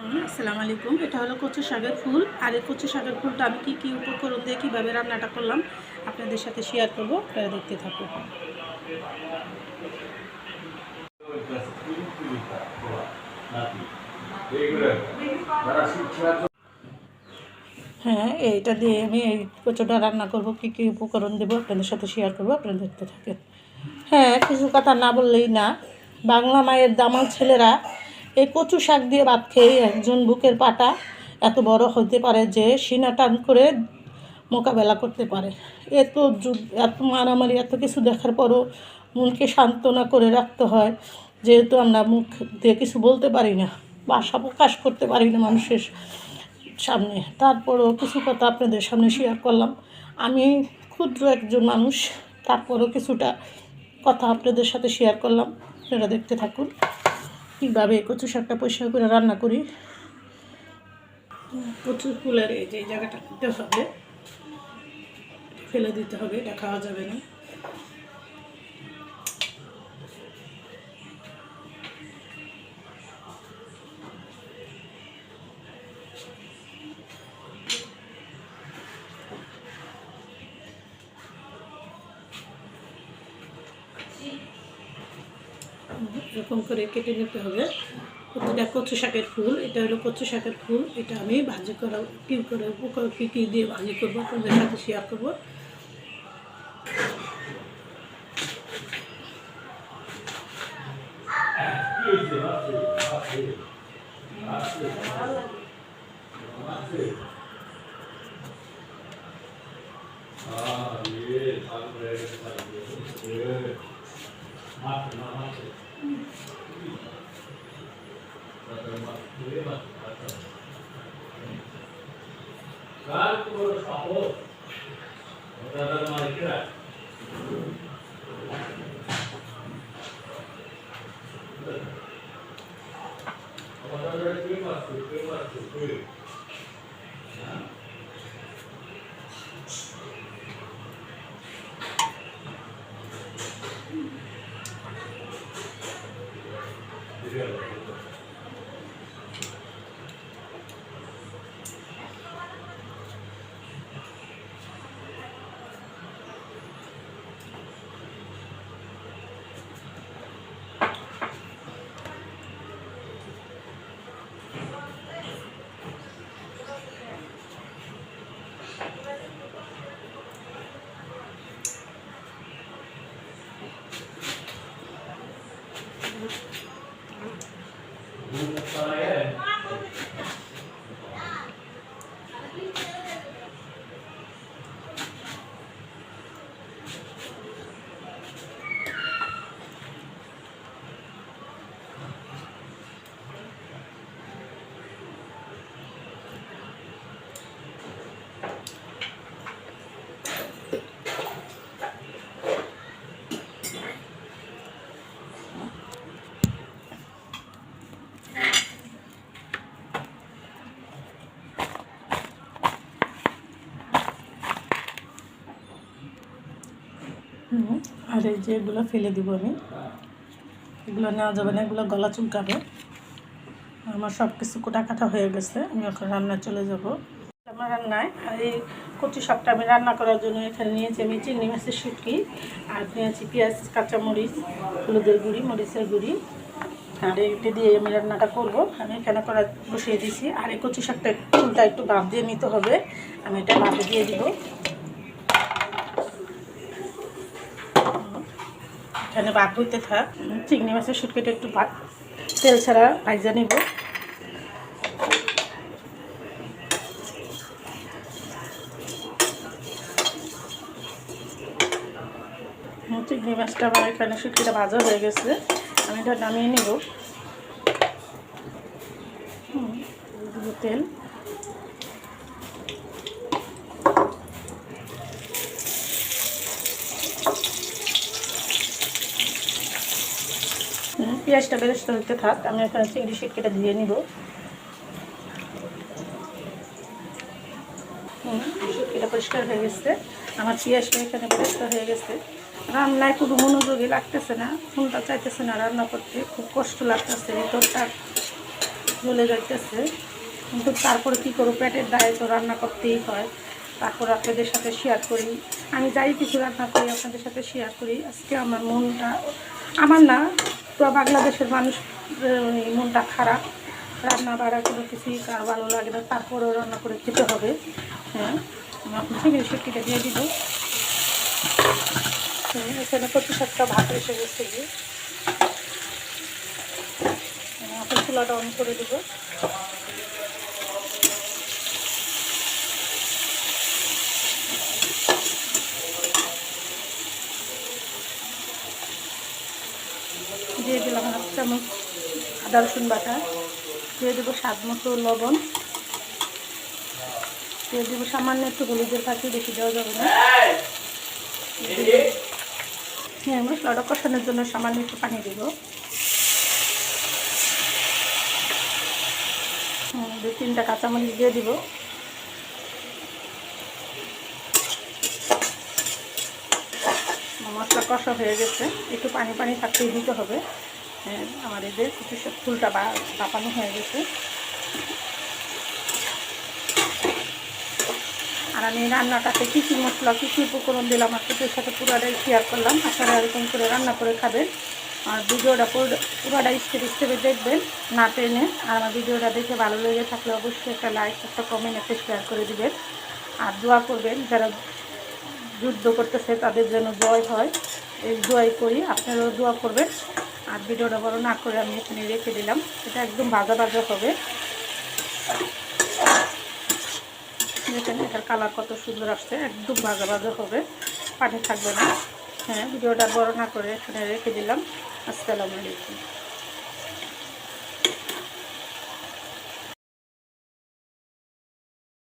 আসসালামু আলাইকুম। এটা হলো কচু শাকের ফুল। আর এই কচু শাকের ফুলটা আমি কি উপকরণ দিয়ে কীভাবে রান্নাটা করলাম আপনাদের সাথে শেয়ার করবো, আপনারা দেখতে থাকুন। হ্যাঁ, এইটা দিয়ে আমি এই কচুটা রান্না করবো, কী উপকরণ দেবো আপনাদের সাথে শেয়ার করবো, আপনারা দেখতে থাকেন। হ্যাঁ, কিছু কথা না বললেই না, বাংলা মায়ের দামাল ছেলেরা এই কচু শাক দিয়ে ভাত খেয়ে একজন বুকের পাটা এত বড় হতে পারে যে সিনা টান করে মোকাবেলা করতে পারে। এত এত মারামারি, এত কিছু দেখার পরও মনকে সান্ত্বনা করে রাখতে হয়, যেহেতু আমরা মুখ দিয়ে কিছু বলতে পারি না, ভাষা প্রকাশ করতে পারি না মানুষের সামনে। তারপরও কিছু কথা আপনাদের সামনে শেয়ার করলাম। আমি ক্ষুদ্র একজন মানুষ, তারপরও কিছুটা কথা আপনাদের সাথে শেয়ার করলাম। আপনারা দেখতে থাকুন কীভাবে কচু শাকটা পরিষ্কার করে রান্না করি। কচু ফুলের এই যে জায়গাটা দিতে হবে, ফেলে দিতে হবে, এটা খাওয়া যাবে না। এরকম করে কেটে নিতে হবে। প্রতিটা কচু শাকের ফুল, এটা হলো কচু শাকের ফুল। এটা আমি ভাজি করা কী দিয়ে ভাজি করবো আপনাদের সাথে শেয়ার করবো। আর এই যে এগুলো ফেলে দিব আমি, এগুলো নেওয়া যাবে না, এগুলো গলা চুলকাবে। আমার সব কিছু কাটা হয়ে গেছে, আমি এখন রান্নায় চলে যাব। আমার রান্নায় আর এই কচু শাকটা আমি রান্না করার জন্য এখানে নিয়েছি আমি চিংড়ি মাছের শুটকি, আর নিয়েছি পেঁয়াজ, কাঁচামরিচ, হলুদের গুঁড়ি, মরিচের গুঁড়ি, আর এইটা দিয়ে আমি রান্নাটা করব। আমি এখানে করা বসিয়ে দিয়েছি। আর এই কচু শাকটা চুলটা একটু ভাপ দিয়ে নিতে হবে, আমি এটা ভাপে দিয়ে দিব। এখানে ভাত হইতে থাক, চিংড়ি মাছের শুটকিটা একটু তেল ছাড়া ভাজা নেব। চিংড়ি মাছটা আমার এখানে শুটকিটা ভাজা হয়ে গেছে, আমি এটা নামিয়ে নেব। তেল পেঁয়াজটা বেরেস্তা হতে থাক, আমি এখানে চিংড়ি শুটকিটা দিয়ে নিব। শুটকিটা পরিষ্কার হয়ে গেছে, আমার পেঁয়াজটা এখানে বেরেস্তা হয়ে গেছে। রান্নায় খুব মনোযোগী লাগতেছে না, ফোনটা চাইতেছে না রান্না করতে, খুব কষ্ট লাগতেছে। ভিতরটা চলে যাইতেছে, কিন্তু তারপরে কী করবো, পেটের দায়ে তো রান্না করতেই হয়। তারপর আপনাদের সাথে শেয়ার করি, আমি যাই কিছু রান্না করি আপনাদের সাথে শেয়ার করি। আজকে আমার মনটা, আমার না, পুরো বাংলাদেশের মানুষ মনটা খারাপ। রান্না বাড়া কোনো কিছুই কার ভালো লাগে না, তারপরেও রান্না করে খেতে হবে। হ্যাঁ, আমি চিংড়ি শুটকিটা দিয়ে দিব। এখানে কচু শাকটা ভাত এসে গেছে গিয়ে, এখন চুলাটা অন করে দেবো। দিয়ে দিলাম 1 চামচ আদা রসুন বাটা, দিয়ে দেবো স্বাদ মতো লবণ, দিয়ে দেবো সামান্য একটু হলুদের পাখি, বেশি দেওয়া যাবে না। হ্যাঁ, মশলাটা কষানোর জন্য সামান্য একটু পানি দেবো। 2-3টা কাঁচামরিচ দিয়ে দিব। মশলা কষা হয়ে গেছে, একটু পানি পানি থাকতেই দিতে হবে। হ্যাঁ, আমার এদের কিছু ফুলটা বাপানো হয়ে গেছে। আর আমি রান্নাটাতে কী কী মশলা, কী কী উপকরণ দিলাম আপনাদের সাথে পুরোটাই শেয়ার করলাম। আপনারা এরকম করে রান্না করে খাবেন। আর ভিডিওটা পুরোটা স্টেপে দেখবেন, না টেনে। আর আমার ভিডিওটা দেখে ভালো লেগে থাকলে অবশ্যই একটা লাইক, একটা কমেন্ট, একটা শেয়ার করে দিবেন। আর দোয়া করবেন, যারা যুদ্ধ করতেছে তাদের যেন জয় হয়, এই দোয়াই করি। আপনারাও দোয়া করবেন। আর ভিডিওটা বড় না করে আমি এখানে রেখে দিলাম। এটা একদম ভাজা ভাজা হবে। দেখেন এটার কালার কত সুন্দর আসছে, একদম ভাজা ভাজা হবে, পানি থাকবে না। হ্যাঁ, ভিডিওটা বড় না করে এখানে রেখে দিলাম। আসসালামু আলাইকুম।